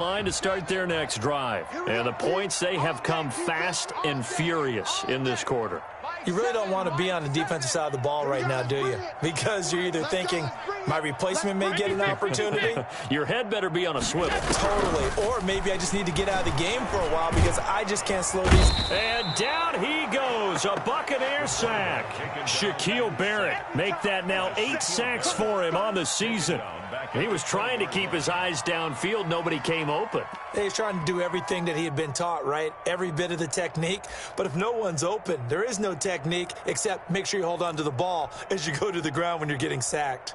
Line to start their next drive. And the points, they have come fast and furious in this quarter. You really don't want to be on the defensive side of the ball right now, do you? Because you're either thinking, my replacement may get an opportunity. Your head better be on a swivel. Totally. Or maybe I just need to get out of the game for a while because I just can't slow these. And down he goes. A Buccaneer sack. Shaquille Barrett make that now 8 sacks for him on the season. He was trying to keep his eyes downfield. Nobody came open. He's trying to do everything that he had been taught, right? Every bit of the technique. But if no one's open, there is no technique except make sure you hold on to the ball as you go to the ground when you're getting sacked.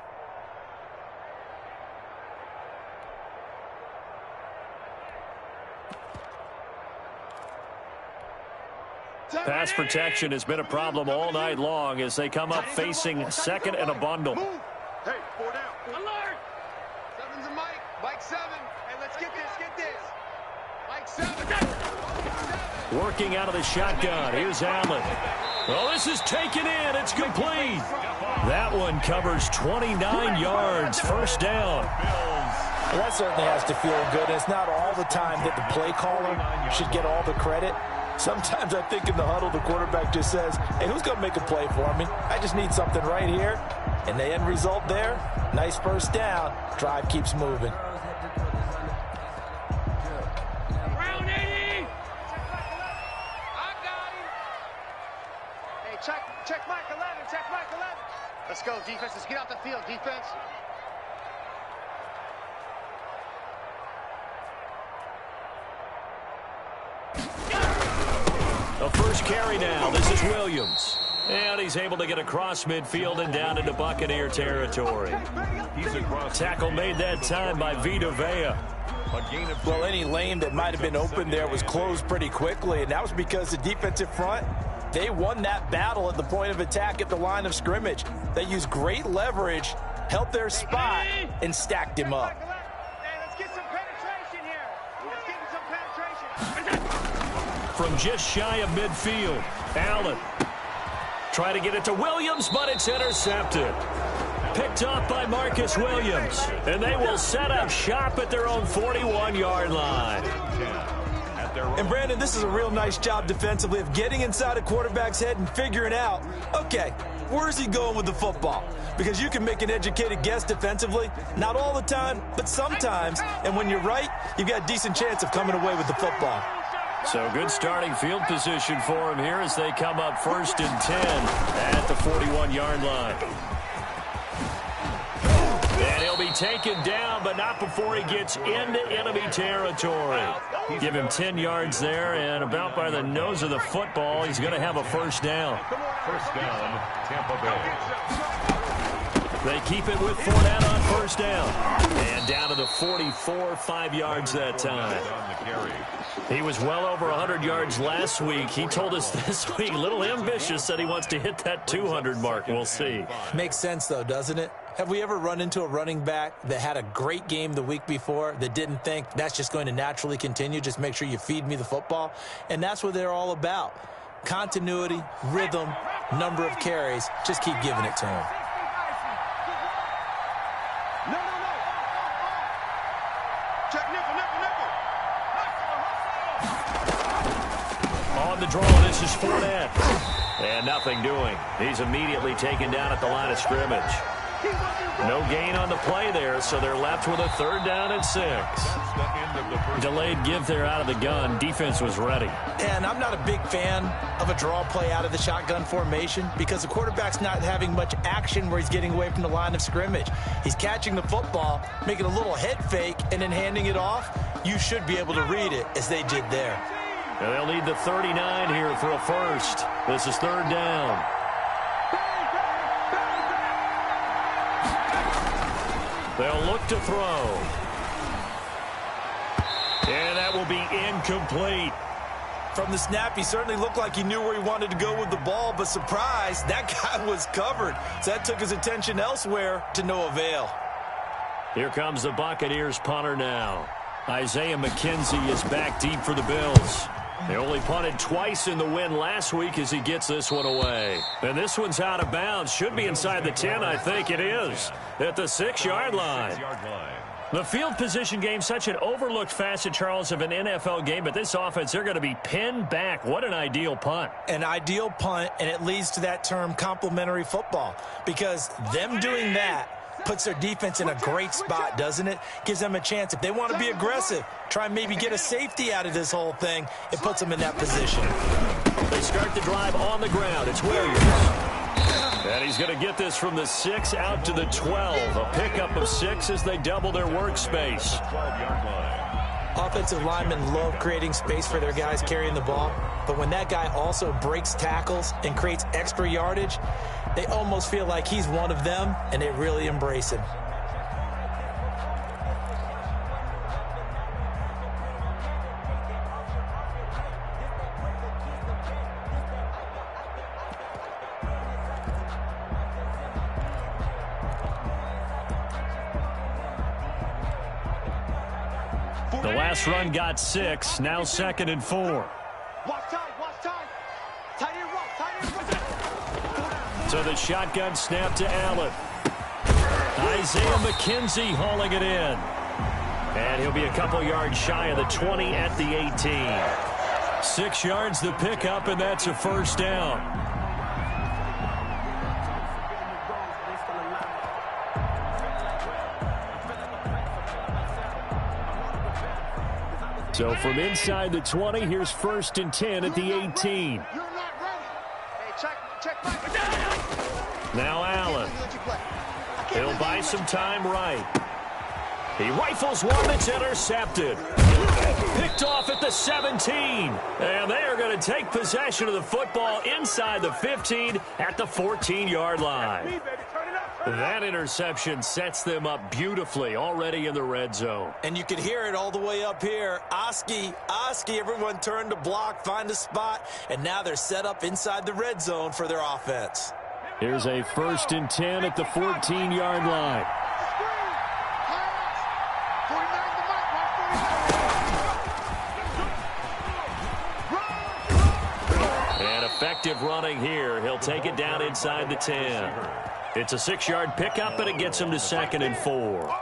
Pass protection has been a problem all night long as they come up facing second and a bundle. Hey, 4 down. Alert! Seven's a Mike. Mike 7. Hey, let's get this. Mike 7. Working out of the shotgun. Here's Allen. Oh, this is taken in. It's complete. That one covers 29 yards. First down. Well, that certainly has to feel good. It's not all the time that the play caller should get all the credit. Sometimes I think in the huddle, the quarterback just says, hey, who's going to make a play for me? I just need something right here. And the end result there, nice first down. Drive keeps moving. Round 80. I got him. Hey, check Mike 11. Check Mike 11. Let's go, defense. Let's get out the field, defense. The first carry now. This is Williams. And he's able to get across midfield and down into Buccaneer territory. Tackle made that time by Vita Vea. Well, any lane that might have been open there was closed pretty quickly, and that was because the defensive front, they won that battle at the point of attack at the line of scrimmage. They used great leverage, held their spot, and stacked him up. Let's get some penetration here. Let's get some penetration. From just shy of midfield, Allen. Try to get it to Williams, but it's intercepted. Picked up by Marcus Williams. And they will set up shop at their own 41-yard line. And, Brandon, this is a real nice job defensively of getting inside a quarterback's head and figuring out, okay, where's he going with the football? Because you can make an educated guess defensively, not all the time, but sometimes. And when you're right, you've got a decent chance of coming away with the football. So good starting field position for him here as they come up 1st and 10 at the 41-yard line. And he'll be taken down, but not before he gets into enemy territory. Give him 10 yards there, and about by the nose of the football, he's going to have a first down. First down, Tampa Bay. They keep it with Fournette on first down. And down to the 44, 5 yards that time. He was well over 100 yards last week. He told us this week, a little ambitious, said he wants to hit that 200 mark. We'll see. Makes sense, though, doesn't it? Have we ever run into a running back that had a great game the week before that didn't think that's just going to naturally continue? Just make sure you feed me the football. And that's what they're all about. Continuity, rhythm, number of carries. Just keep giving it to him. On the draw, this is Fournette. And nothing doing. He's immediately taken down at the line of scrimmage. No gain on the play there, so they're left with a 3rd down and 6. Delayed give there out of the gun. Defense was ready. And I'm not a big fan of a draw play out of the shotgun formation because the quarterback's not having much action where he's getting away from the line of scrimmage. He's catching the football, making a little head fake, and then handing it off. You should be able to read it as they did there. And they'll need the 39 here for a first. This is 3rd down. They'll look to throw. And that will be incomplete. From the snap, he certainly looked like he knew where he wanted to go with the ball, but surprise, that guy was covered. So that took his attention elsewhere to no avail. Here comes the Buccaneers punter now. Isaiah McKenzie is back deep for the Bills. They only punted twice in the win last week as he gets this one away. And this one's out of bounds. Should be inside the 10, I think it is. At the 6-yard line. The field position game, such an overlooked facet, Charles, of an NFL game, but this offense, they're going to be pinned back. What an ideal punt. An ideal punt, and it leads to that term complementary football, because them doing that puts their defense in a great spot, doesn't it? Gives them a chance. If they want to be aggressive, try and maybe get a safety out of this whole thing, it puts them in that position. They start the drive on the ground. It's Williams. And he's going to get this from the 6 out to the 12. A pickup of 6 as they double their workspace. Offensive linemen love creating space for their guys carrying the ball, but when that guy also breaks tackles and creates extra yardage, they almost feel like he's one of them, and they really embrace him. The last run got 6, now 2nd and 4. Watch time. Tight end. So the shotgun snap to Allen. Isaiah McKenzie hauling it in. And he'll be a couple yards shy of the 20 at the 18. 6 yards the pickup, and that's a first down. So from inside the 20, here's 1st and 10 at the 18. You're not ready. Hey, check. Now Allen. He'll buy some time right. He rifles one that's intercepted. Picked off at the 17. And they are going to take possession of the football inside the 15 at the 14-yard line. That interception sets them up beautifully already in the red zone. And you could hear it all the way up here. Oski, everyone turned to block, find a spot, and now they're set up inside the red zone for their offense. Here's a 1st and 10 at the 14-yard line. And effective running here. He'll take it down inside the 10. It's a 6-yard pickup, and it gets him to 2nd and 4.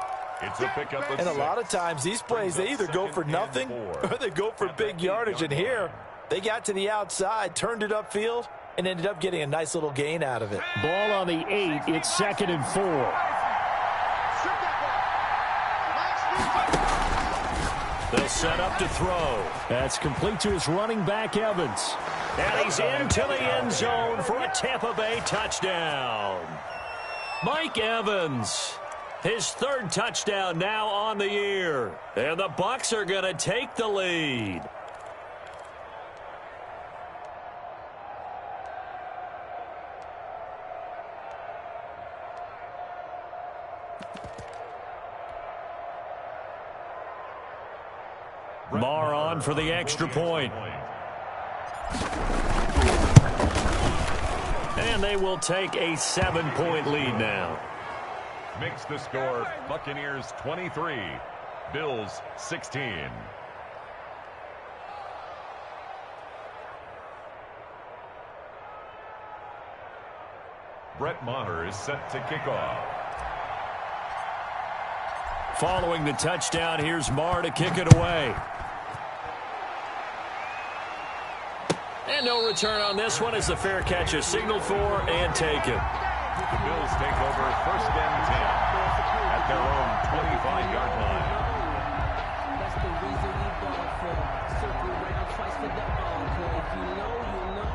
It's a pickup of And a lot of times these plays, they either go for nothing or they go for big yardage. And here, they got to the outside, turned it upfield, and ended up getting a nice little gain out of it. Ball on the 8. It's 2nd and 4. They'll set up to throw. That's complete to his running back, Evans. And he's into the end zone for a Tampa Bay touchdown. Mike Evans, his 3rd touchdown now on the year. And the Bucs are going to take the lead. Barr on for the extra point. And they will take a 7-point lead now. Makes the score Buccaneers 23, Bills 16. Brett Maher is set to kick off. Following the touchdown, here's Maher to kick it away. And no return on this one as the fair catch is signaled for and taken. The Bills take over 1st and 10 at their own 25-yard line. That's the reason we bought for circle around twice for the encore. If you know, you know.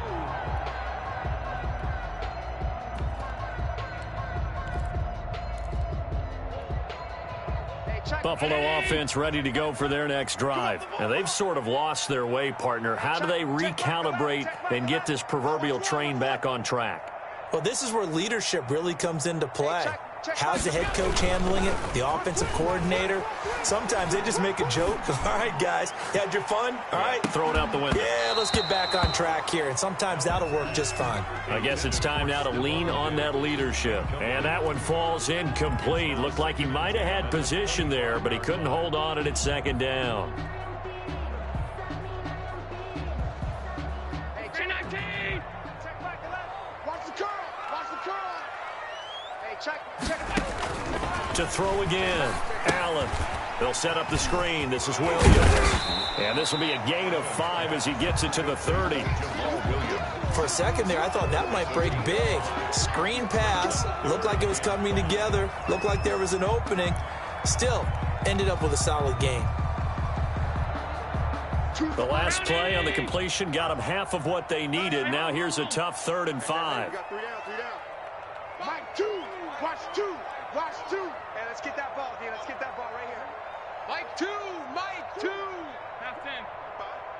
Buffalo offense ready to go for their next drive. Now, they've sort of lost their way, partner. How do they recalibrate and get this proverbial train back on track? Well, this is where leadership really comes into play. How's the head coach handling it? The offensive coordinator? Sometimes they just make a joke. All right, guys, you had your fun? All right. Throw it out the window. Yeah, let's get back on track here. And sometimes that'll work just fine. I guess it's time now to lean on that leadership. And that one falls incomplete. Looked like he might have had position there, but he couldn't hold on it at 2nd down. Hey, 19! Check back 11. Watch the curl. Hey, check. to throw again. Allen. They'll set up the screen. This is Williams. And this will be a gain of 5 as he gets it to the 30. For a second there, I thought that might break big. Screen pass. Looked like it was coming together. Looked like there was an opening. Still, ended up with a solid gain. The last play on the completion got them half of what they needed. Now here's a tough 3rd and 5. Mike 2. Watch 2. Watch 2. Hey, let's get that ball, D. Let's get that ball right here. Mike 2. Mike 2. Half 10.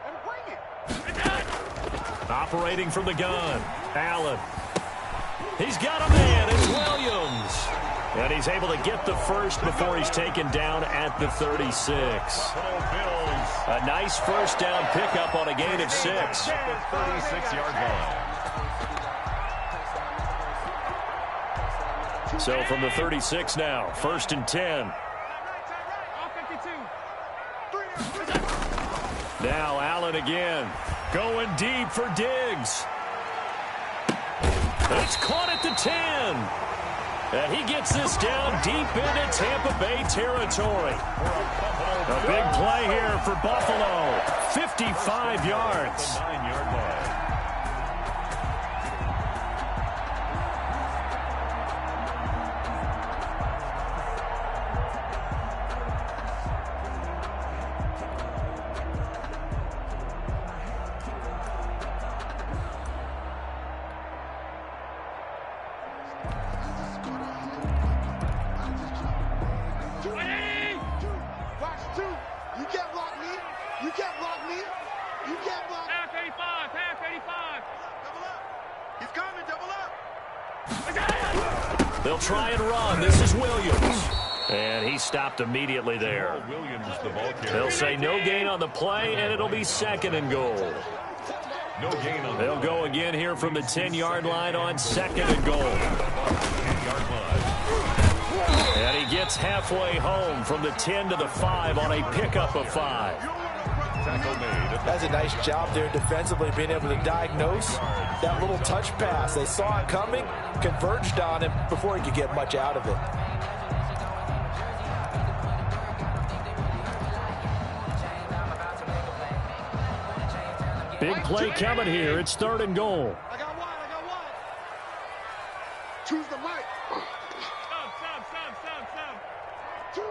And bring it. Operating from the gun. Allen. He's got a man. It's Williams. And he's able to get the first before he's taken down at the 36. A nice first down pickup on a gain of 6. 36-yard line. So from the 36 now, 1st and 10. Now Allen again. Going deep for Diggs. It's caught at the 10. And he gets this down deep into Tampa Bay territory. A big play here for Buffalo. 55 yards. 9-yard line. They'll try and run. This is Williams. And he stopped immediately there. They'll say no gain on the play, and it'll be 2nd and goal. No gain on. They'll go again here from the 10-yard line on 2nd and goal. 10-yard line. And he gets halfway home from the 10 to the 5 on a pickup of 5. That's a nice job there defensively, being able to diagnose that little touch pass. They saw it coming, converged on him before he could get much out of it. Big play coming here. It's 3rd and goal. I got one. Choose the mic. Sub. 2.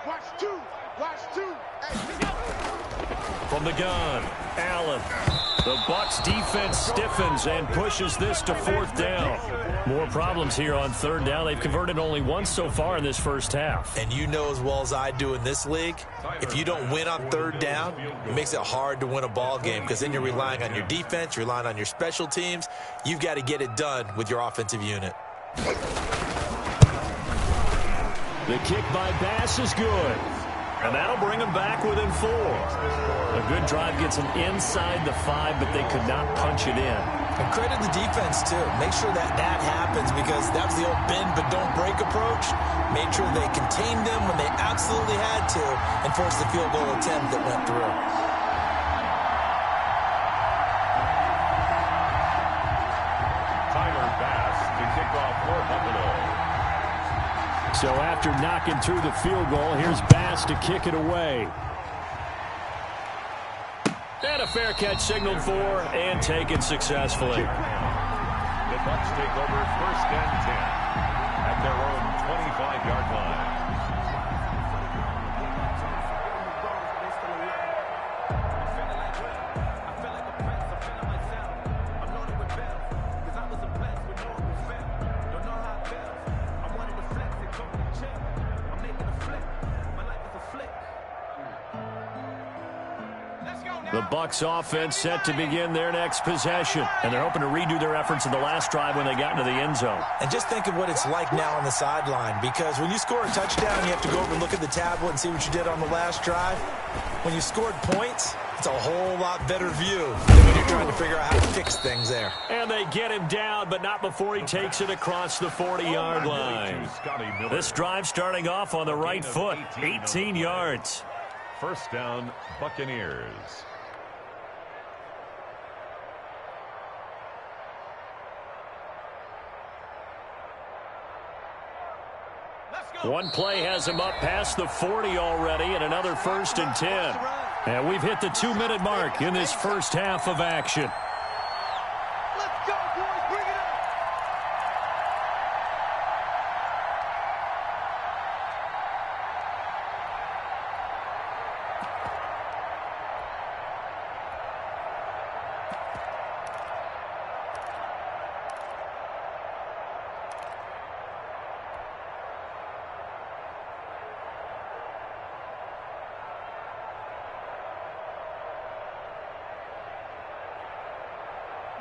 Watch 2. Watch 2. Hey, from the gun, Allen. The Bucs defense stiffens and pushes this to 4th down. More problems here on 3rd down. They've converted only once so far in this first half. And you know as well as I do in this league, if you don't win on 3rd down, it makes it hard to win a ball game because then you're relying on your defense, you're relying on your special teams. You've got to get it done with your offensive unit. The kick by Bass is good. And that'll bring them back within 4. A good drive gets them inside the 5, but they could not punch it in. And credit the defense, too. Make sure that happens because that was the old bend but don't break approach. Made sure they contained them when they absolutely had to and forced the field goal attempt that went through. Tyler Bass to kick off for Buffalo. So after knocking through the field goal, here's Bass to kick it away. And a fair catch signaled for and taken successfully. The Bucs take over 1st and 10 at their own 25-yard line. The Bucs offense set to begin their next possession. And they're hoping to redo their efforts in the last drive when they got into the end zone. And just think of what it's like now on the sideline, because when you score a touchdown, you have to go over and look at the tablet and see what you did on the last drive. When you scored points, it's a whole lot better view than when you're trying to figure out how to fix things there. And they get him down, but not before he takes it across the 40-yard line. This drive starting off on the right foot, 18 yards. 1st down, Buccaneers. One play has him up past the 40 already, and another 1st and 10. And we've hit the 2-minute mark in this first half of action. Let's go, boys. Bring it up.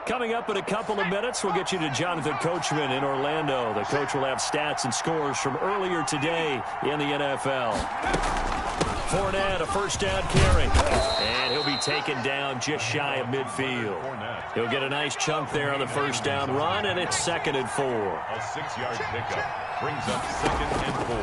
Coming up in a couple of minutes, we'll get you to Jonathan Coachman in Orlando. The coach will have stats and scores from earlier today in the NFL. Fournette, a first down carry. And he'll be taken down just shy of midfield. He'll get a nice chunk there on the first down run, and it's 2nd and 4. A 6-yard pickup brings up 2nd and 4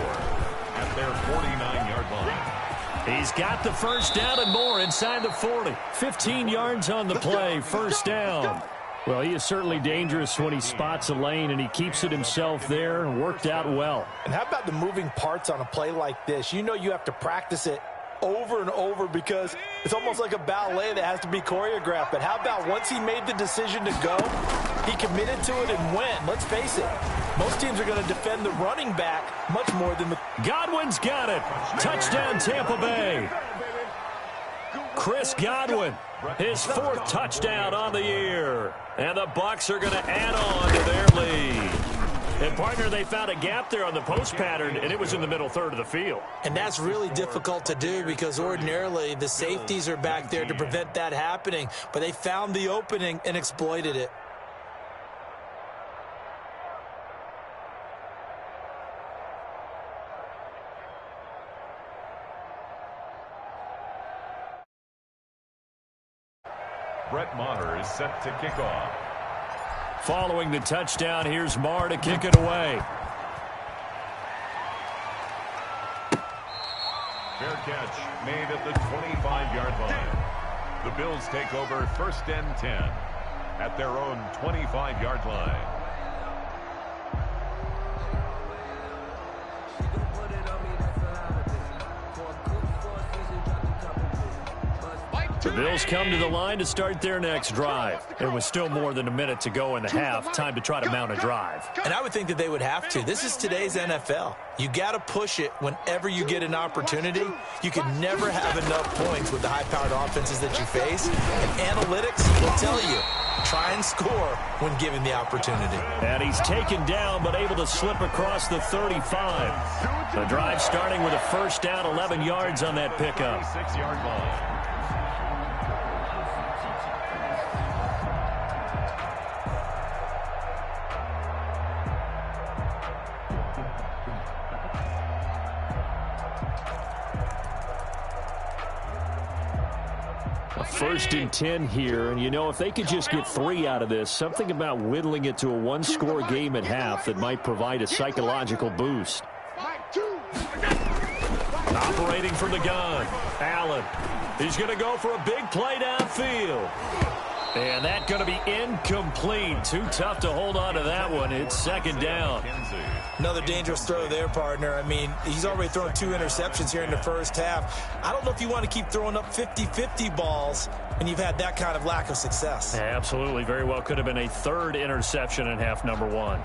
at their 49-yard line. He's got the first down and more inside the 40. 15 yards on the play, first down. Well, he is certainly dangerous when he spots a lane, and he keeps it himself there and worked out well. And how about the moving parts on a play like this? You know you have to practice it over and over because it's almost like a ballet that has to be choreographed. But how about once he made the decision to go, he committed to it and went. Let's face it, most teams are going to defend the running back much more than the... Godwin's got it. Touchdown, Tampa Bay. Chris Godwin, his 4th touchdown on the year. And the Bucs are going to add on to their lead. And, partner, they found a gap there on the post pattern, and it was in the middle third of the field. And that's really difficult to do because ordinarily the safeties are back there to prevent that happening. But they found the opening and exploited it. Brett Maher is set to kick off. Following the touchdown, here's Maher to kick it away. Fair catch made at the 25-yard line. The Bills take over 1st and 10 at their own 25-yard line. The Bills come to the line to start their next drive. There was still more than a minute to go in the half. Time to try to mount a drive. And I would think that they would have to. This is today's NFL. You got to push it whenever you get an opportunity. You can never have enough points with the high-powered offenses that you face. And analytics will tell you, try and score when given the opportunity. And he's taken down but able to slip across the 35. The drive starting with a first down, 11 yards on that pickup. 6-yard line. First and 10 here, and you know, if they could just get 3 out of this, something about whittling it to a one-score game at half that might provide a psychological boost. Operating from the gun, Allen. He's going to go for a big play downfield. And that's going to be incomplete. Too tough to hold on to that one. It's 2nd down. Another dangerous throw there, partner. I mean, he's already thrown 2 interceptions here in the first half. I don't know if you want to keep throwing up 50-50 balls and you've had that kind of lack of success. Yeah, absolutely. Very well could have been a 3rd interception in half number 1.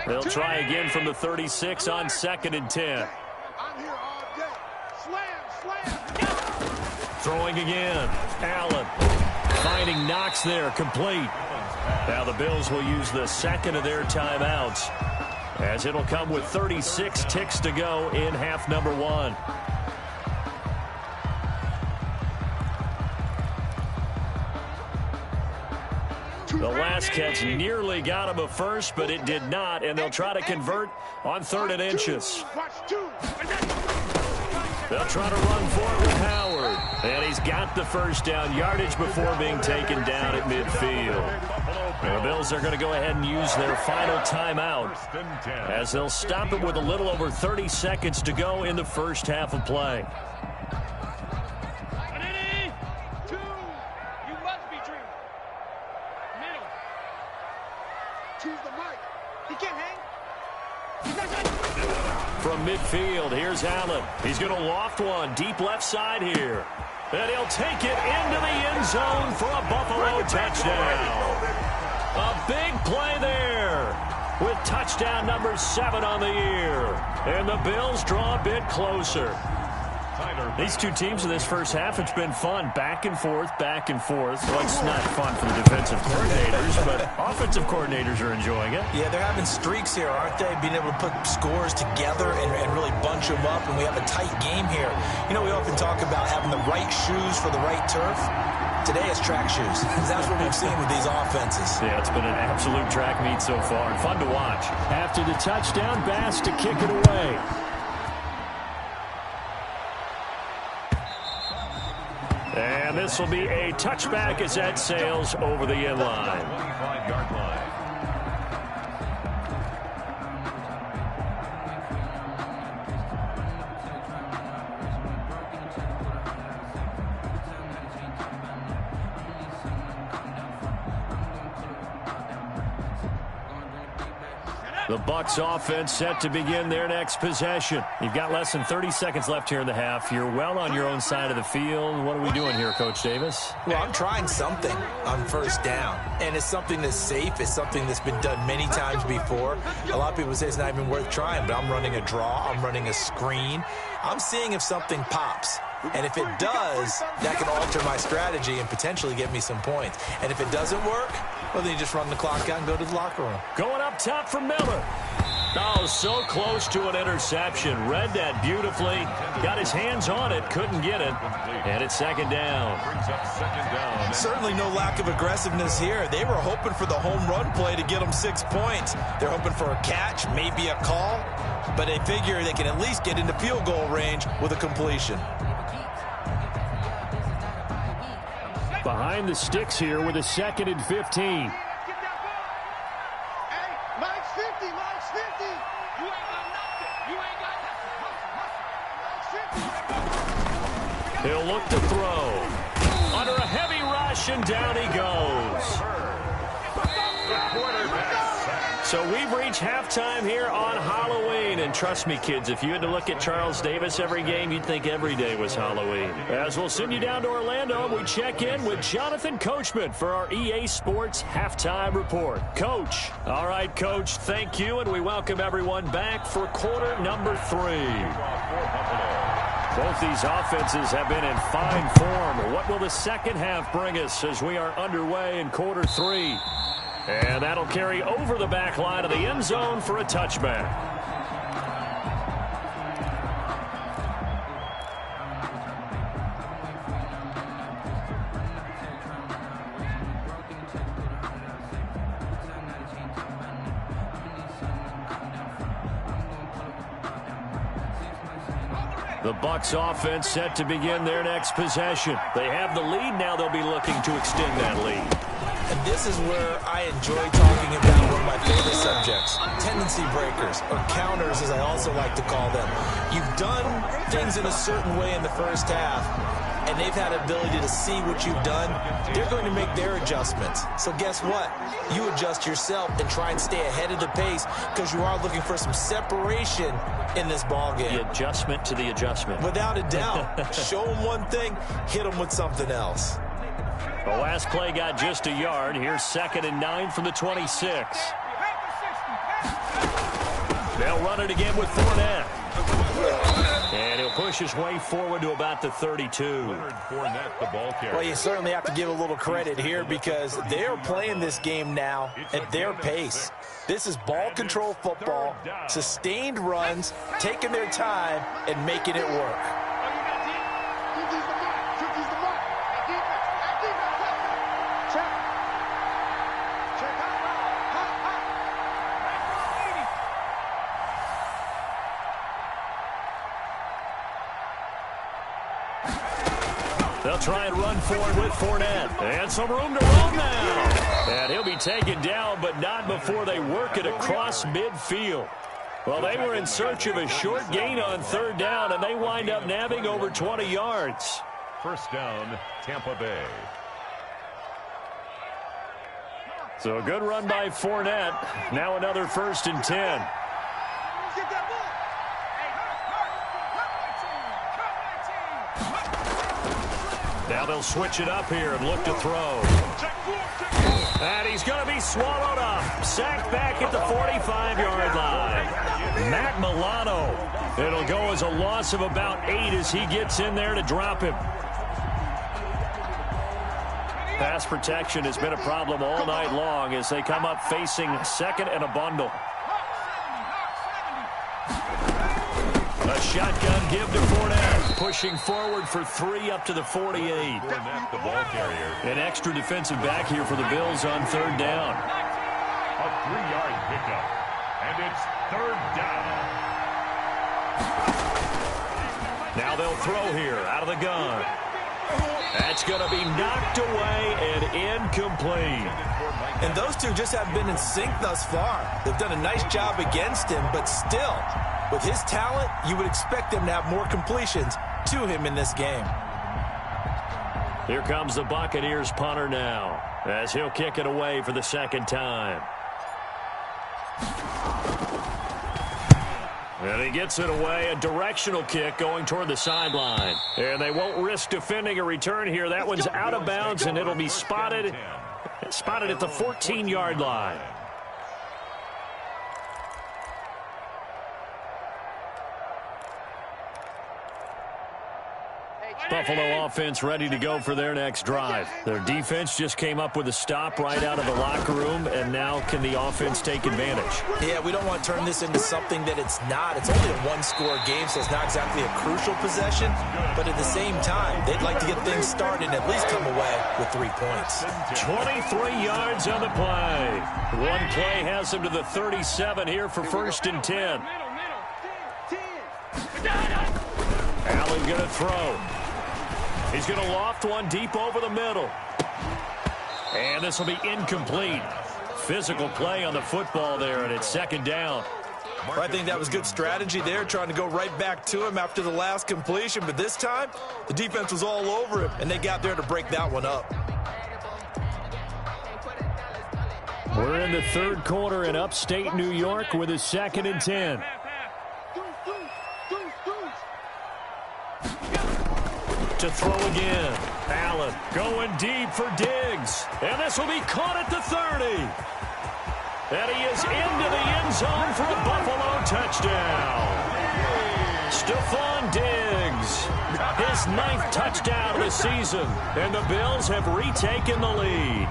They'll try again from the 36 on 2nd and 10. I'm here all day. Slam. Throwing again. Allen finding Knox there, complete. Now the Bills will use the 2nd of their timeouts as it'll come with 36 ticks to go in half number 1. The last catch nearly got him a first, but it did not, and they'll try to convert on 3rd and inches. They'll try to run for it with Howard, and he's got the first down, yardage before being taken down at midfield. The Bills are going to go ahead and use their final timeout as they'll stop it with a little over 30 seconds to go in the first half of play. From midfield, here's Allen. He's going to loft one deep left side here. And he'll take it into the end zone for a Buffalo touchdown. A big play there with touchdown number 7 on the year. And the Bills draw a bit closer. These two teams in this first half, it's been fun. Back and forth, back and forth. Well, it's not fun for the defensive coordinators, but offensive coordinators are enjoying it. Yeah, they're having streaks here, aren't they? Being able to put scores together and really bunch them up, and we have a tight game here. You know, we often talk about having the right shoes for the right turf. Today it's track shoes. That's what we've seen with these offenses. Yeah, it's been an absolute track meet so far, and fun to watch. After the touchdown, Bass to kick it away. And this will be a touchback as that sails over the end line. 25-yard line. The Bucs offense set to begin their next possession. You've got less than 30 seconds left here in the half. You're well on your own side of the field. What are we doing here, Coach Davis? Well, I'm trying something on first down, and it's something that's safe. It's something that's been done many times before. A lot of people say it's not even worth trying, but I'm running a draw. I'm running a screen. I'm seeing if something pops. And if it does, that can alter my strategy and potentially get me some points. And if it doesn't work, well, then you just run the clock out and go to the locker room. Going up top for Miller. Oh, so close to an interception. Read that beautifully. Got his hands on it. Couldn't get it. And it's second down. Certainly no lack of aggressiveness here. They were hoping for the home run play to get them 6 points. They're hoping for a catch, maybe a call. But they figure they can at least get into field goal range with a completion. Behind the sticks here with a 2nd and 15. He'll look to throw. Under a heavy rush, and down he goes. So we've reached halftime here on Halloween. And trust me, kids, if you had to look at Charles Davis every game, you'd think every day was Halloween. As we'll send you down to Orlando, we check in with Jonathan Coachman for our EA Sports Halftime Report. Coach. All right, Coach, thank you, and we welcome everyone back for quarter number 3. Both these offenses have been in fine form. What will the second half bring us as we are underway in quarter 3? And that'll carry over the back line of the end zone for a touchback. The Bucs offense set to begin their next possession. They have the lead. Now they'll be looking to extend that lead. And this is where I enjoy talking about one of my favorite subjects, tendency breakers, or counters as I also like to call them. You've done things in a certain way in the first half, and they've had ability to see what you've done. They're going to make their adjustments. So guess what? You adjust yourself and try and stay ahead of the pace because you are looking for some separation in this ballgame. The adjustment to the adjustment. Without a doubt. Show them one thing, hit them with something else. The last play got just a yard. Here's 2nd and 9 from the 26. They'll run it again with Fournette. And he'll push his way forward to about the 32. Well, you certainly have to give a little credit here because they're playing this game now at their pace. This is ball control football, sustained runs, taking their time, and making it work. They'll try and run forward with Fournette. And some room to roam now. And he'll be taken down, but not before they work it across midfield. Well, they were in search of a short gain on third down, and they wind up nabbing over 20 yards. First down, Tampa Bay. So a good run by Fournette. Now another 1st and 10. Now they'll switch it up here and look to throw. And he's going to be swallowed up. Sacked back at the 45-yard line. Matt Milano. It'll go as a loss of about 8 as he gets in there to drop him. Pass protection has been a problem all night long as they come up facing second and a bundle. A shotgun give to Fournette, pushing forward for 3 up to the 48. Fournette, the ball carrier. An extra defensive back here for the Bills on third down. A 3-yard pickup, and it's third down. Now they'll throw here out of the gun. That's going to be knocked away and incomplete. And those two just haven't been in sync thus far. They've done a nice job against him, but still, with his talent, you would expect them to have more completions to him in this game. Here comes the Buccaneers punter now, as he'll kick it away for the second time. And he gets it away, a directional kick going toward the sideline. And they won't risk defending a return here. That one's out of bounds, and it'll be spotted at the 14-yard line. Buffalo offense ready to go for their next drive. Their defense just came up with a stop right out of the locker room, and now can the offense take advantage? Yeah, we don't want to turn this into something that it's not. It's only a one-score game, so it's not exactly a crucial possession. But at the same time, they'd like to get things started and at least come away with 3 points. 23 yards on the play. One play has them to the 37 here for 1st and 10. Allen going to throw. He's going to loft one deep over the middle. And this will be incomplete. Physical play on the football there, and it's second down. Well, I think that was good strategy there, trying to go right back to him after the last completion. But this time, the defense was all over him, and they got there to break that one up. We're in the third quarter in upstate New York with a 2nd and 10. To throw again. Allen going deep for Diggs. And this will be caught at the 30. And he is into the end zone for a Buffalo touchdown. Stephon Diggs, his 9th touchdown of the season. And the Bills have retaken the lead.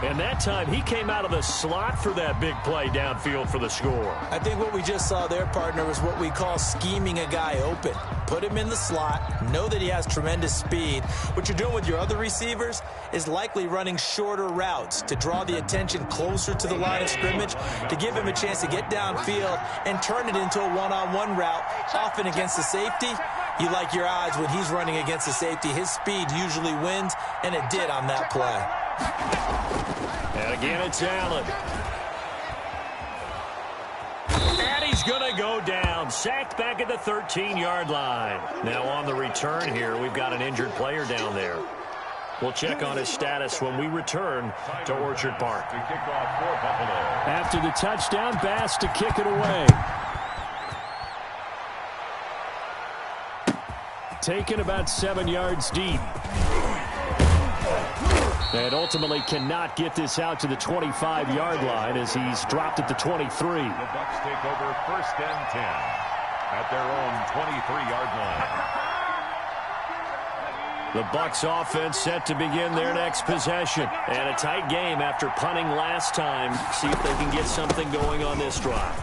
And that time, he came out of the slot for that big play downfield for the score. I think what we just saw there, partner, is what we call scheming a guy open. Put him in the slot, know that he has tremendous speed. What you're doing with your other receivers is likely running shorter routes to draw the attention closer to the line of scrimmage, to give him a chance to get downfield and turn it into a one-on-one route, often against the safety. You like your odds when he's running against the safety. His speed usually wins, and it did on that play. And again, it's Allen. And he's going to go down. Sacked back at the 13-yard line. Now on the return here, we've got an injured player down there. We'll check on his status when we return to Orchard Park. After the touchdown, Bass to kick it away. Taken about 7 yards deep. And ultimately cannot get this out to the 25-yard line as he's dropped at the 23. The Bucs take over 1st and 10 at their own 23-yard line. The Bucs offense set to begin their next possession. And a tight game after punting last time. See if they can get something going on this drive.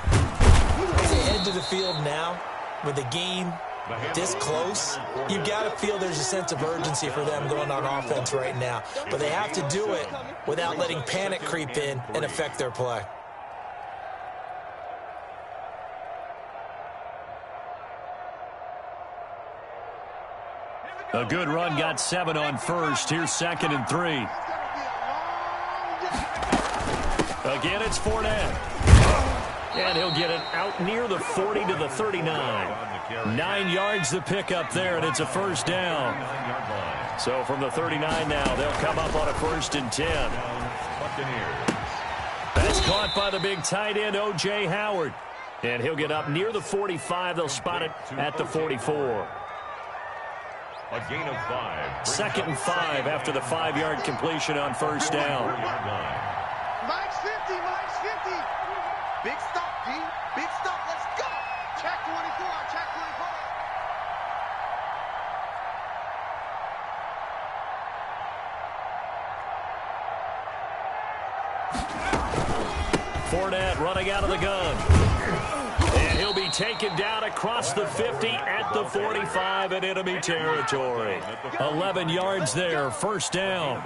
As they head to the field now, with the game this close, you've got to feel there's a sense of urgency for them going on offense right now. But they have to do it without letting panic creep in and affect their play. A good run got 7 on first. Here's 2nd and 3. Again, it's Fournette. And he'll get it out near the 40 to the 39. 9 yards the pick up there, and it's a first down. So from the 39 now, they'll come up on a 1st and 10. That's caught by the big tight end, O.J. Howard. And he'll get up near the 45. They'll spot it at the 44. A gain of 5. 2nd and 5 after the 5-yard completion on first down. Mike's 50, Mike's 50. Big stop, D. Big stop, let's go. Check 24, check 24. Fournette running out of the gun. And he'll be taken down across the 50 at the 45 in enemy territory. 11 yards there, first down.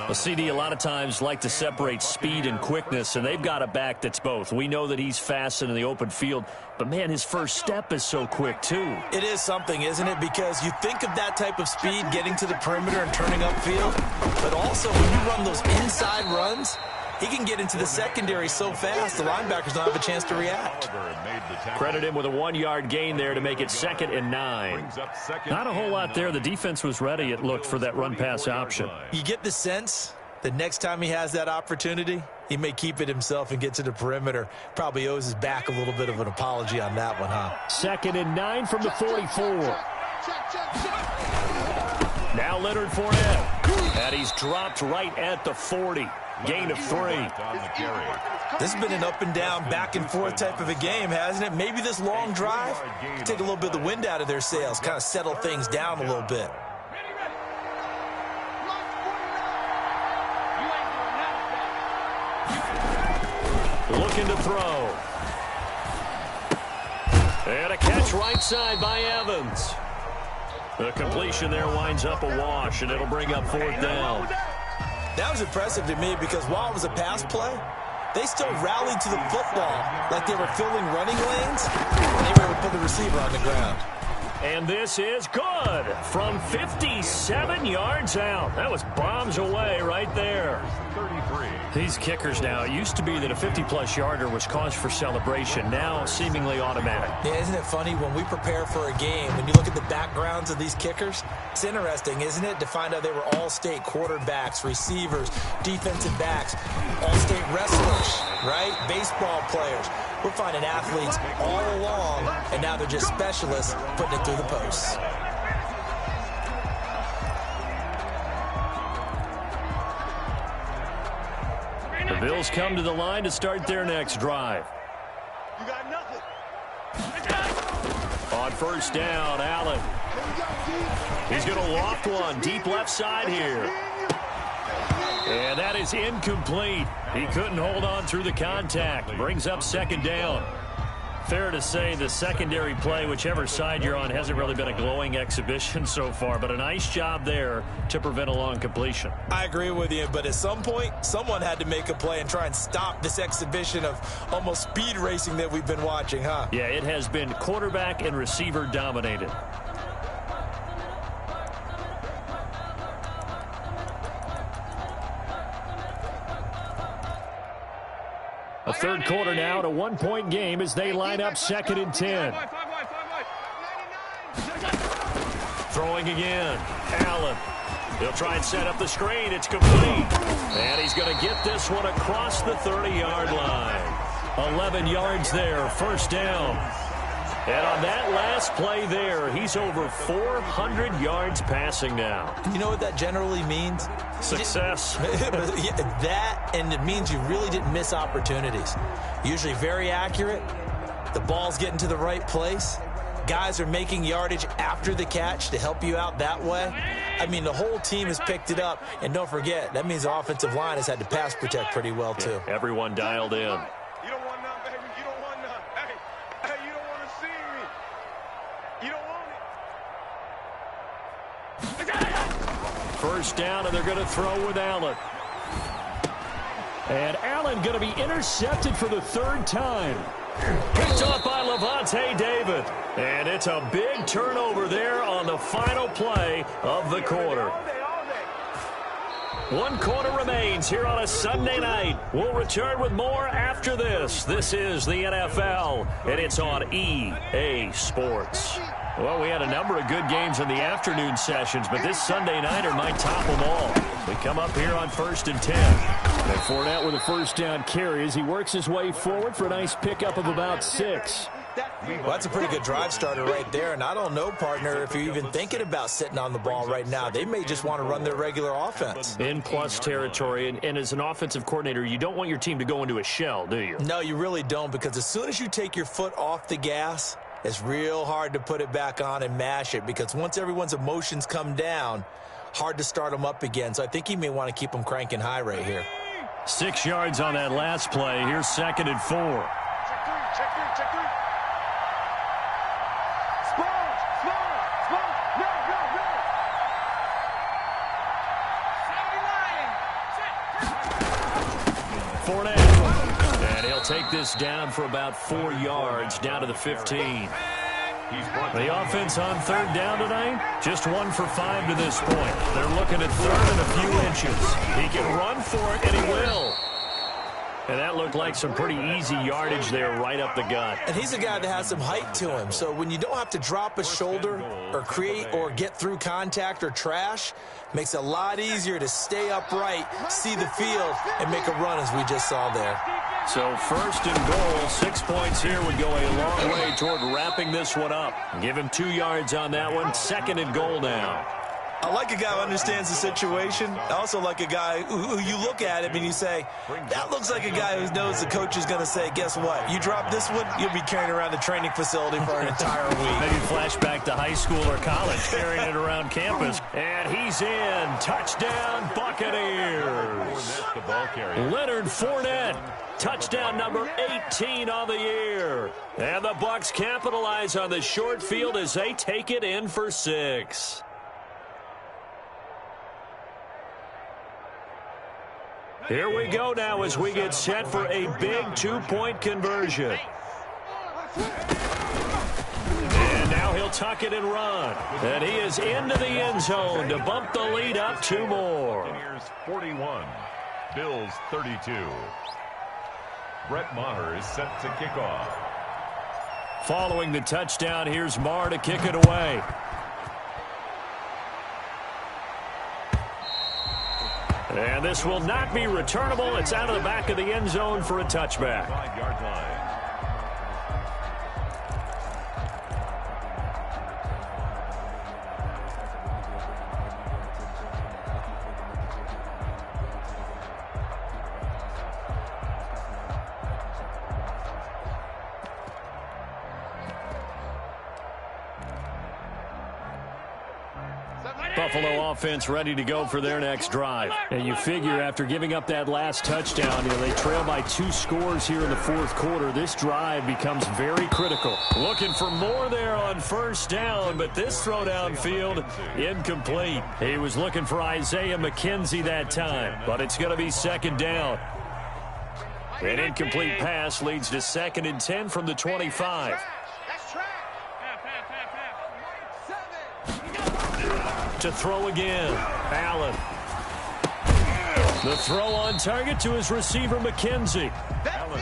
A CD a lot of times like to separate speed and quickness, and they've got a back that's both. We know that he's fast in the open field, but, man, his first step is so quick, too. It is something, isn't it? Because you think of that type of speed getting to the perimeter and turning upfield, but also when you run those inside runs, he can get into the secondary so fast, the linebackers don't have a chance to react. Credit him with a 1-yard gain there to make it 2nd and 9. Not a whole lot there. The defense was ready, it looked, for that run-pass option. You get the sense that next time he has that opportunity, he may keep it himself and get to the perimeter. Probably owes his back a little bit of an apology on that one, huh? 2nd and 9 from the 44. Now Leonard Fournette. And he's dropped right at the 40. Gain of 3. This has been an up and down, back and forth type of a game, hasn't it? Maybe this long drive can take a little bit of the wind out of their sails, kind of settle things down a little bit. Looking to throw. And a catch right side by Evans. The completion there winds up a wash, and it'll bring up 4th down. That was impressive to me because while it was a pass play, they still rallied to the football like they were filling running lanes, and they were able to put the receiver on the ground. And this is good from 57 yards out. That was bombs away right there. 33. These kickers now, it used to be that a 50-plus yarder was cause for celebration. Now seemingly automatic. Yeah, isn't it funny when we prepare for a game, when you look at the backgrounds of these kickers, it's interesting, isn't it, to find out they were all-state quarterbacks, receivers, defensive backs, all-state wrestlers, right? Baseball players. We're finding athletes all along, and now they're just specialists putting it through the posts. The Bills come to the line to start their next drive. You got nothing. On first down, Allen. He's going to loft one deep left side here. And that is incomplete. He couldn't hold on through the contact. Brings up 2nd down. Fair to say the secondary play, whichever side you're on, hasn't really been a glowing exhibition so far, but a nice job there to prevent a long completion. I agree with you, but at some point, someone had to make a play and try and stop this exhibition of almost speed racing that we've been watching, huh? Yeah, it has been quarterback and receiver dominated. A third quarter now, at a 1-point game as they line up 2nd and 10. Throwing again. Allen. He'll try and set up the screen. It's complete. And he's going to get this one across the 30-yard line. 11 yards there, first down. And on that last play there, he's over 400 yards passing now. You know what that generally means? Success. That, and it means you really didn't miss opportunities. Usually very accurate. The ball's getting to the right place. Guys are making yardage after the catch to help you out that way. I mean, the whole team has picked it up. And don't forget, that means the offensive line has had to pass protect pretty well, too. Yeah, everyone dialed in. You don't want none, baby. You don't want none. Hey, you don't want to see me. You don't want it. First down, and they're going to throw with Allen. And Allen going to be intercepted for the 3rd time. Picked up by Lavonte David. And it's a big turnover there on the final play of the quarter. One quarter remains here on a Sunday night. We'll return with more after this. This is the NFL, and it's on EA Sports. Well, we had a number of good games in the afternoon sessions, but this Sunday nighter might top them all. We come up here on 1st and 10. And Fournette with a first down carry as he works his way forward for a nice pickup of about 6. Well, that's a pretty good drive starter right there. And I don't know, partner, if you're even thinking about sitting on the ball right now. They may just want to run their regular offense. In plus territory. And as an offensive coordinator, you don't want your team to go into a shell, do you? No, you really don't, because as soon as you take your foot off the gas, it's real hard to put it back on and mash it, because once everyone's emotions come down, hard to start them up again. So I think he may want to keep them cranking high right here. 6 yards on that last play. Here's 2nd and 4. Check three. Fournette. And he'll take this down for about 4 yards, down to the 15. The offense on 3rd down tonight, just 1 for 5 to this point. They're looking at 3rd and a few inches. He can run for it, and he will. And that looked like some pretty easy yardage there right up the gut. And he's a guy that has some height to him. So when you don't have to drop a shoulder or create or get through contact or trash, makes it a lot easier to stay upright, see the field, and make a run as we just saw there. So 1st and goal, 6 points here would go a long way toward wrapping this one up. Give him 2 yards on that one. 2nd and goal now. I like a guy who understands the situation. I also like a guy who you look at him and you say, that looks like a guy who knows the coach is going to say, guess what? You drop this one, you'll be carrying around the training facility for an entire week. Maybe flashback to high school or college, carrying it around campus. And he's in. Touchdown, Buccaneers. Leonard Fournette. Touchdown number 18 on the year. And the Bucs capitalize on the short field as they take it in for 6. Here we go now as we get set for a big 2-point conversion. And now he'll tuck it and run. And he is into the end zone to bump the lead up 2 more. 41, Bills 32. Brett Maher is set to kick off. Following the touchdown, here's Maher to kick it away. And this will not be returnable. It's out of the back of the end zone for a touchback. 5-yard line. Buffalo offense ready to go for their next drive. And you figure after giving up that last touchdown, they trail by 2 scores here in the 4th quarter. This drive becomes very critical. Looking for more there on 1st down, but this throw downfield, incomplete. He was looking for Isaiah McKenzie that time, but it's going to be 2nd down. An incomplete pass leads to 2nd and 10 from the 25. To throw again, Allen. The throw on target to his receiver, McKenzie.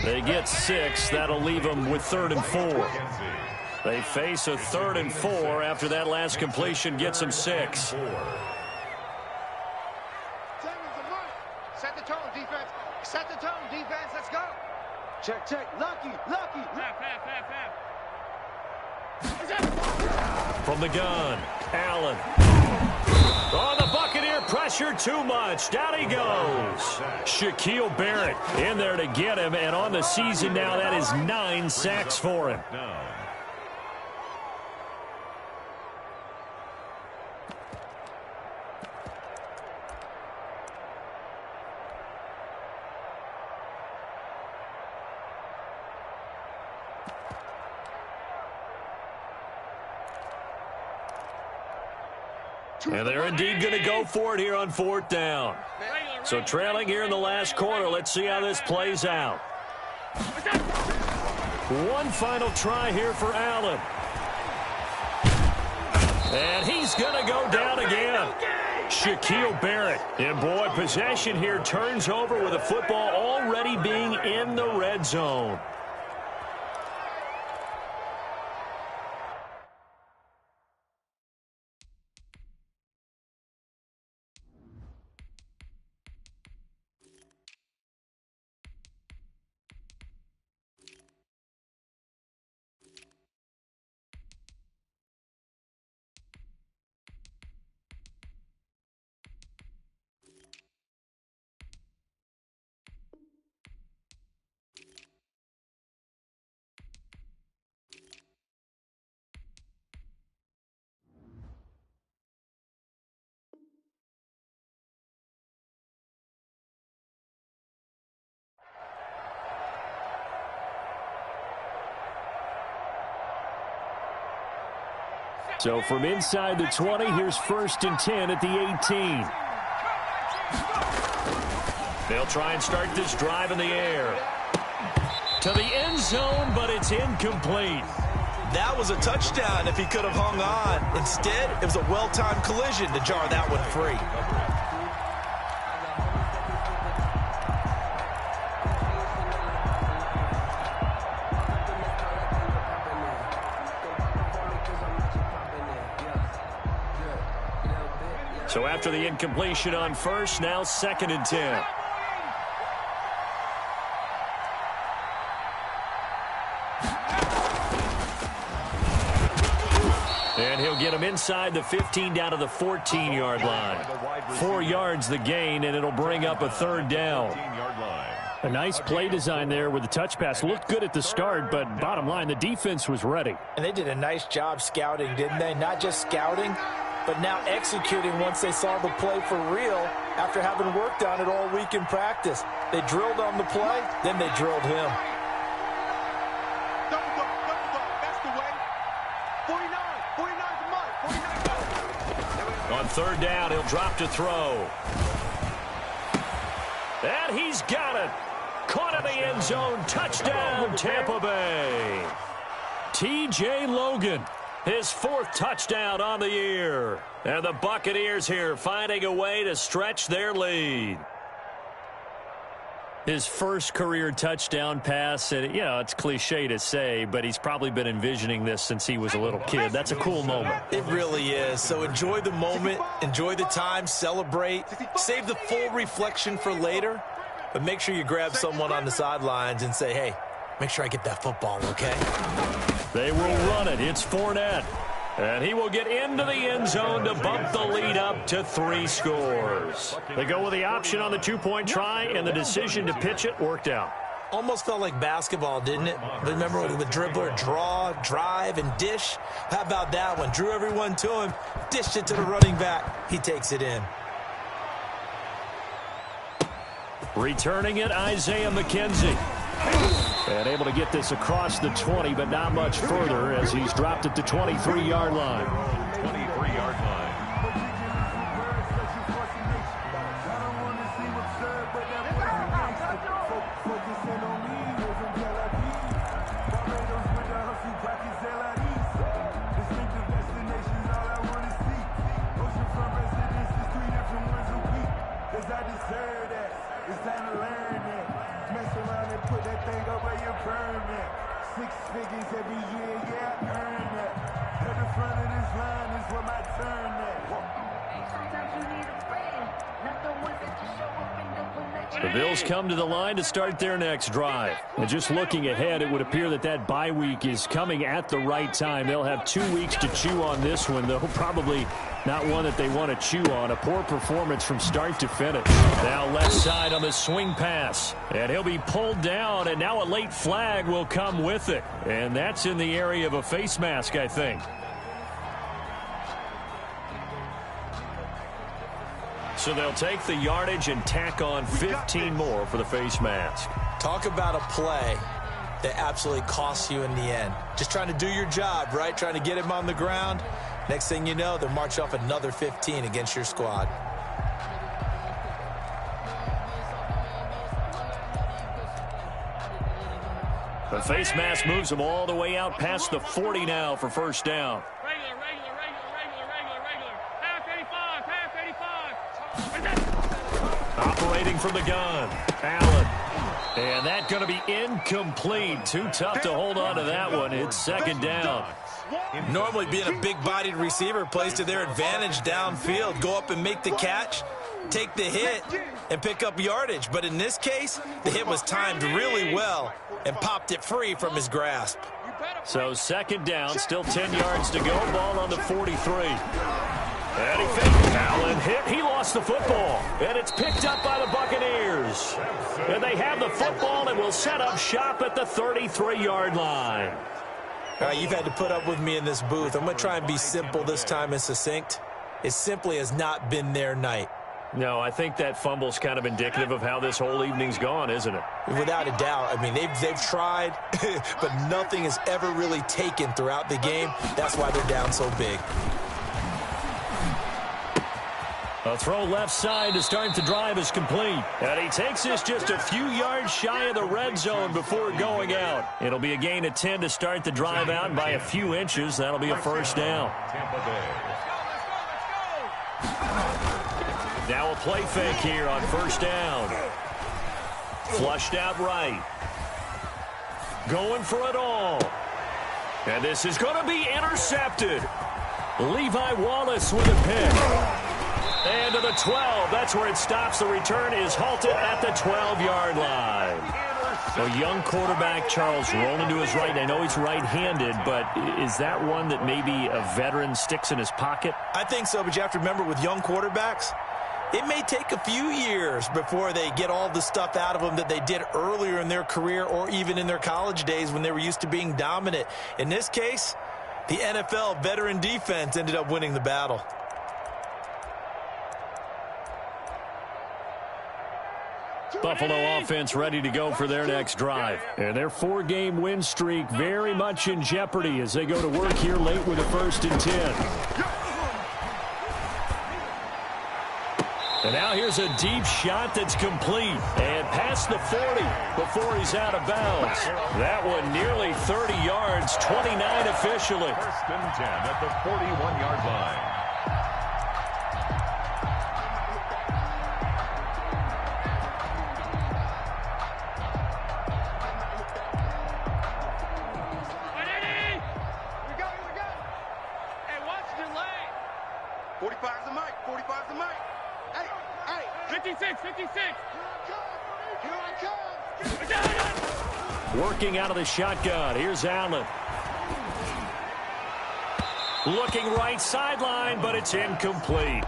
They get 6. That'll leave them with 3rd and 4. They face a 3rd and 4 after that last completion gets them 6. Set the tone, defense. Set the tone, defense. Let's go. Check. Lucky. From the gun, Allen. Oh, the Buccaneer pressure too much. Down he goes. Shaquille Barrett in there to get him, and on the season now, that is 9 sacks for him. And they're indeed going to go for it here on 4th down. So trailing here in the last quarter, let's see how this plays out. One final try here for Allen. And he's going to go down again. Shaquille Barrett. And boy, possession here turns over with the football already being in the red zone. So from inside the 20, here's 1st and 10 at the 18. They'll try and start this drive in the air. To the end zone, but it's incomplete. That was a touchdown if he could have hung on. Instead, it was a well-timed collision to jar that one free. So after the incompletion on first, now 2nd and 10. And he'll get him inside the 15 down to the 14-yard line. 4 yards the gain, and it'll bring up a 3rd down. A nice play design there with the touch pass. Looked good at the start, but bottom line, the defense was ready. And they did a nice job scouting, didn't they? Not just scouting, but now executing once they saw the play for real after having worked on it all week in practice. They drilled on the play, then they drilled him. Double dog, that's the way. 49's the mark. 49. On 3rd down, he'll drop to throw. And he's got it. Caught in the end zone. Touchdown, Tampa Bay. T.J. Logan. His 4th touchdown on the year. And the Buccaneers here finding a way to stretch their lead. His first career touchdown pass, and you know, it's cliche to say, but he's probably been envisioning this since he was a little kid. That's a cool moment. It really is. So enjoy the moment, enjoy the time, celebrate, save the full reflection for later, but make sure you grab someone on the sidelines and say, hey, make sure I get that football, okay? They will run it. It's Fournette. And he will get into the end zone to bump the lead up to 3 scores. They go with the option on the 2-point try, and the decision to pitch it worked out. Almost felt like basketball, didn't it? Remember with dribbler, draw, drive, and dish? How about that one? Drew everyone to him, dished it to the running back. He takes it in. Returning it, Isaiah McKenzie. And able to get this across the 20, but not much further as he's dropped at the 23-yard line. 23-yard line. The Bills come to the line to start their next drive. And just looking ahead, it would appear that bye week is coming at the right time. They'll have 2 weeks to chew on this one, though probably not one that they want to chew on. A poor performance from start to finish. Now left side on the swing pass. And he'll be pulled down, and now a late flag will come with it. And that's in the area of a face mask, I think. So they'll take the yardage and tack on 15 more for the face mask. Talk about a play that absolutely costs you in the end. Just trying to do your job, right? Trying to get him on the ground. Next thing you know, they'll march off another 15 against your squad. The face mask moves him all the way out past the 40 now for first down. Regular. Half 85. Operating from the gun. Allen. And that's going to be incomplete. Too tough to hold on to that one. It's second down. Normally being a big-bodied receiver plays to their advantage downfield. Go up and make the catch, take the hit, and pick up yardage. But in this case, the hit was timed really well and popped it free from his grasp. So second down, still 10 yards to go. Ball on the 43. And he faked. Allen hit. He lost the football. And it's picked up by the Buccaneers. And they have the football and will set up shop at the 33-yard line. All right, you've had to put up with me in this booth. I'm going to try and be simple this time and succinct. It simply has not been their night. No, I think that fumble's kind of indicative of how this whole evening's gone, isn't it? Without a doubt. I mean, they've tried, but nothing has ever really taken throughout the game. That's why they're down so big. A throw left side to start the drive is complete. And he takes this just a few yards shy of the red zone before going out. It'll be a gain of 10 to start the drive out, and by a few inches, that'll be a first down. Now a play fake here on first down. Flushed out right. Going for it all. And this is going to be intercepted. Levi Wallace with a pick. And to the 12. That's where it stops. The return is halted at the 12-yard line. A young quarterback, Charles, rolling to his right. I know he's right-handed, but is that one that maybe a veteran sticks in his pocket? I think so, but you have to remember with young quarterbacks, it may take a few years before they get all the stuff out of them that they did earlier in their career or even in their college days when they were used to being dominant. In this case, the NFL veteran defense ended up winning the battle. Buffalo offense ready to go for their next drive. And their 4-game win streak very much in jeopardy as they go to work here late with a 1st and 10. And now here's a deep shot that's complete. And past the 40 before he's out of bounds. That one nearly 30 yards, 29 officially. 1st and 10 at the 41-yard line. Working out of the shotgun. Here's Allen. Looking right sideline, but it's incomplete.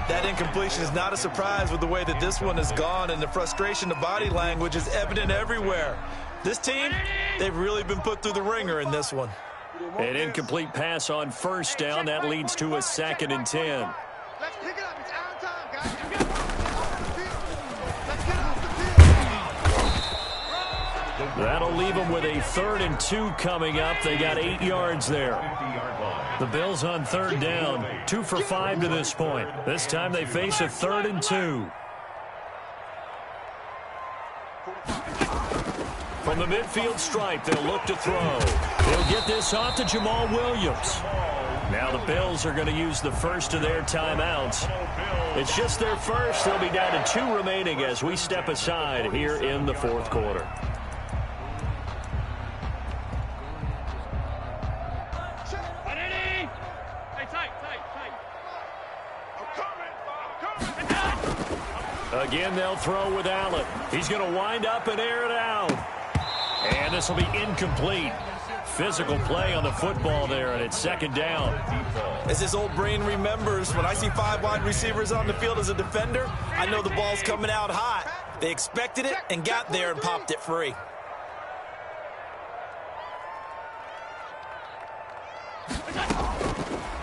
That incompletion is not a surprise with the way that this one has gone, and the frustration, the body language is evident everywhere. This team, they've really been put through the ringer in this one. An incomplete pass on first down. That leads to a 2nd and 10. Let's pick it up. It's our time, guys. That'll leave them with a 3rd and 2 coming up. They got 8 yards there. The Bills on 3rd down, 2 for 5 to this point. This time they face a 3rd and 2. From the midfield stripe, they'll look to throw. They'll get this off to Jamal Williams. Now the Bills are going to use the first of their timeouts. It's just their first. They'll be down to 2 remaining as we step aside here in the 4th quarter. Again, they'll throw with Allen. He's going to wind up and air it out. And this will be incomplete. Physical play on the football there, and it's 2nd down. As his old brain remembers, when I see 5 wide receivers on the field as a defender, I know the ball's coming out hot. They expected it and got there and popped it free.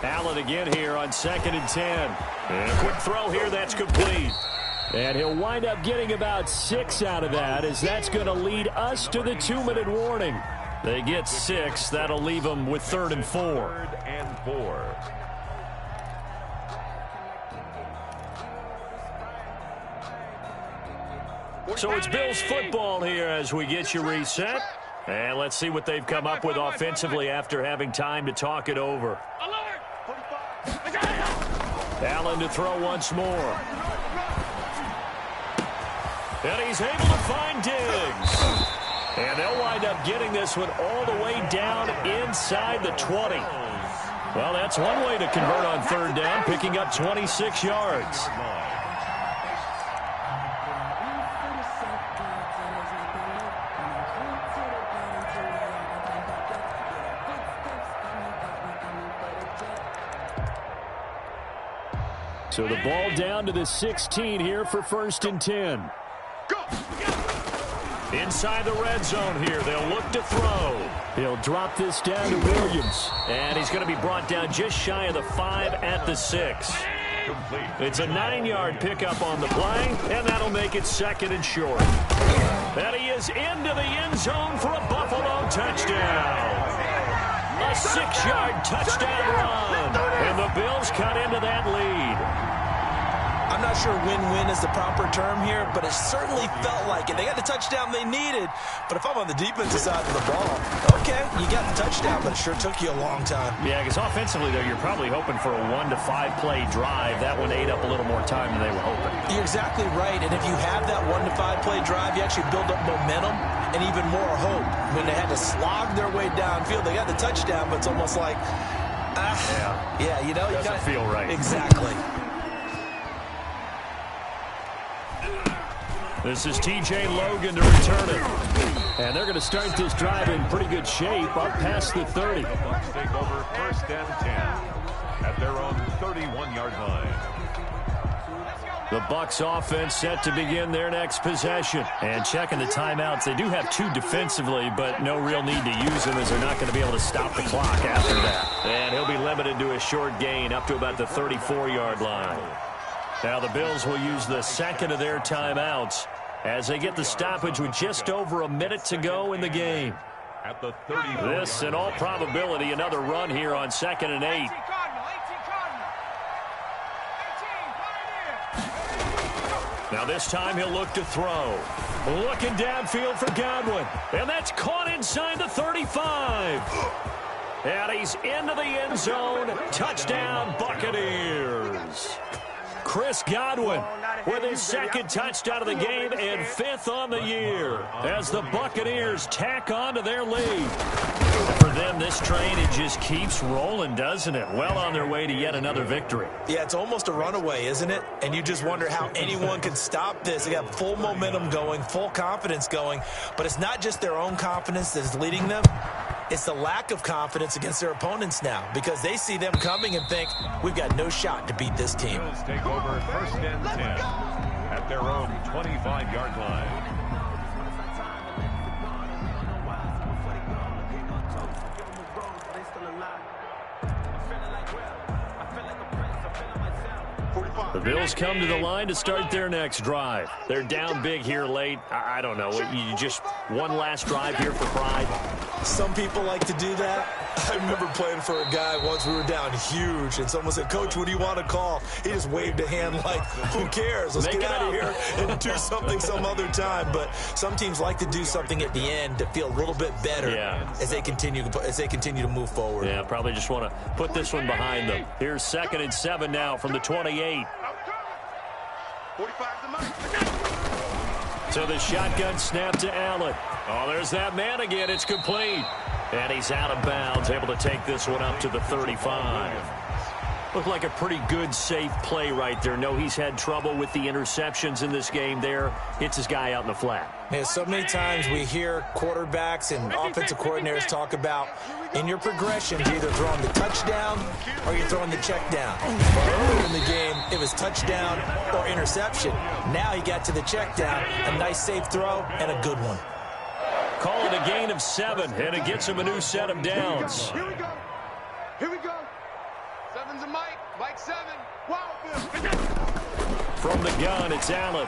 Allen again here on 2nd and 10. And a quick throw here, that's complete. And he'll wind up getting about 6 out of that, as that's going to lead us to the 2-minute warning. They get 6. That'll leave them with 3rd and 4. 3rd and 4. So it's Bills football here as we get you reset. And let's see what they've come up with offensively after having time to talk it over. Allen to throw once more. And he's able to find Diggs. And they'll wind up getting this one all the way down inside the 20. Well, that's one way to convert on third down, picking up 26 yards. So the ball down to the 16 here for 1st and 10. Inside the red zone here, they'll look to throw. He'll drop this down to Williams. And he's going to be brought down just shy of the 5 at the 6. It's a 9-yard pickup on the play, and that'll make it 2nd and short. And he is into the end zone for a Buffalo touchdown. A 6-yard touchdown run. And the Bills cut into that lead. I'm not sure win-win is the proper term here, but it certainly felt like it. They got the touchdown they needed, but if I'm on the defensive side of the ball, okay, you got the touchdown, but it sure took you a long time. Yeah, because offensively, though, you're probably hoping for a 1 to 5 play drive. That one ate up a little more time than they were hoping. You're exactly right, and if you have that 1 to 5 play drive, you actually build up momentum and even more hope. When they had to slog their way downfield, they got the touchdown, but it's almost like, yeah, you know, you doesn't feel right. Exactly. This is T.J. Logan to return it. And they're going to start this drive in pretty good shape up past the 30. Take over 1st and 10 at their own 31-yard line. The Bucs offense set to begin their next possession. And checking the timeouts, they do have 2 defensively, but no real need to use them as they're not going to be able to stop the clock after that. And he'll be limited to a short gain up to about the 34-yard line. Now the Bills will use the 2nd of their timeouts as they get the stoppage with just over a minute to go in the game. At the 30. This, in all probability, another run here on 2nd and 8. Now this time he'll look to throw. Looking downfield for Godwin. And that's caught inside the 35. And he's into the end zone. Touchdown, Buccaneers. Chris Godwin with his 2nd touchdown of the game and 5th on the year as the Buccaneers tack on to their lead. For them, this train, it just keeps rolling, doesn't it? Well on their way to yet another victory. Yeah, it's almost a runaway, isn't it? And you just wonder how anyone can stop this. They got full momentum going, full confidence going, but it's not just their own confidence that's leading them. It's the lack of confidence against their opponents now because they see them coming and think, we've got no shot to beat this team. Bills take over 1st and 10 at their own 25-yard line. The Bills come to the line to start their next drive. They're down big here late. I don't know. You just one last drive here for pride. Some people like to do that. I remember playing for a guy once. We were down huge, and someone said, Coach, what do you want to call? He just waved a hand like, who cares? Let's get out of here and do something some other time. But some teams like to do something at the end to feel a little bit better as they continue to move forward. Yeah, probably just want to put this one behind them. Here's 2nd and 7 now from the 28. So the shotgun snap to Allen. Oh, there's that man again. It's complete. And he's out of bounds, able to take this one up to the 35. Looked like a pretty good, safe play right there. No, he's had trouble with the interceptions in this game there. Hits his guy out in the flat. Yeah, so many times we hear quarterbacks and offensive coordinators talk about in your progressions, you're either throwing the touchdown or you're throwing the check down. Earlier in the game, it was touchdown or interception. Now he got to the check down, a nice safe throw, and a good one. Call it a gain of 7, and it gets him a new set of downs. Here we go. Here we go. 7's a Mike. Mike 7. Wow. From the gun, it's Allen.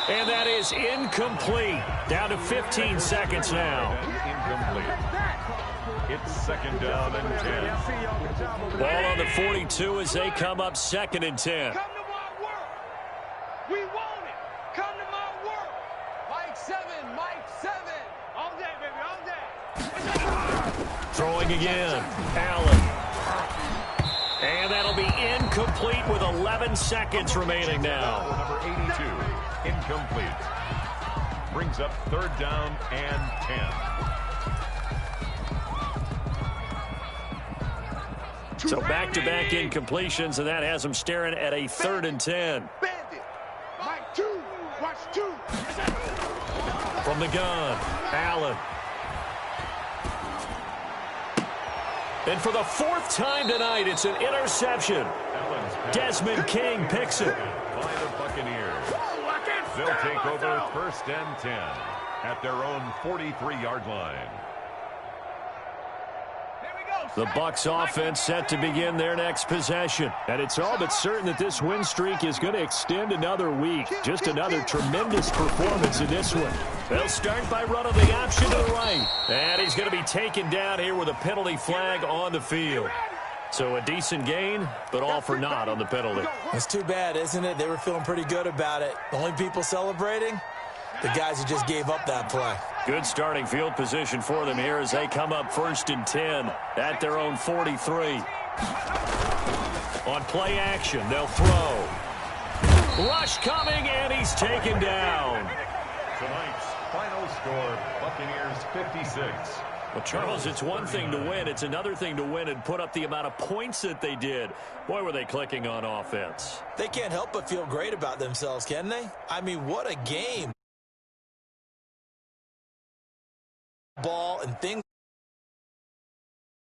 And that is incomplete. Down to 15 seconds now. Incomplete. It's 2nd down and 10. Ball on the 42 as they come up 2nd and 10. Come to my work. We want it. Come throwing again. Allen. And that'll be incomplete with 11 seconds remaining now. Number 82, incomplete. Brings up 3rd down and 10. So back-to-back incompletions, and that has them staring at a 3rd and 10. Bandit. Mike 2. Watch 2. From the gun, Allen. And for the 4th time tonight, it's an interception. Desmond King picks it. By the Buccaneers. They'll take over 1st and 10 at their own 43-yard line. The Bucs offense set to begin their next possession. And it's all but certain that this win streak is going to extend another week. Just another tremendous performance in this one. They'll start by running the option to the right. And he's going to be taken down here with a penalty flag on the field. So a decent gain, but all for naught on the penalty. It's too bad, isn't it? They were feeling pretty good about it. The only people celebrating, the guys who just gave up that play. Good starting field position for them here as they come up 1st and 10 at their own 43. On play action, they'll throw. Rush coming, and he's taken down. Tonight's final score, Buccaneers 56. Well, Charles, it's one thing to win. It's another thing to win and put up the amount of points that they did. Boy, were they clicking on offense. They can't help but feel great about themselves, can they? I mean, what a game. Ball and things.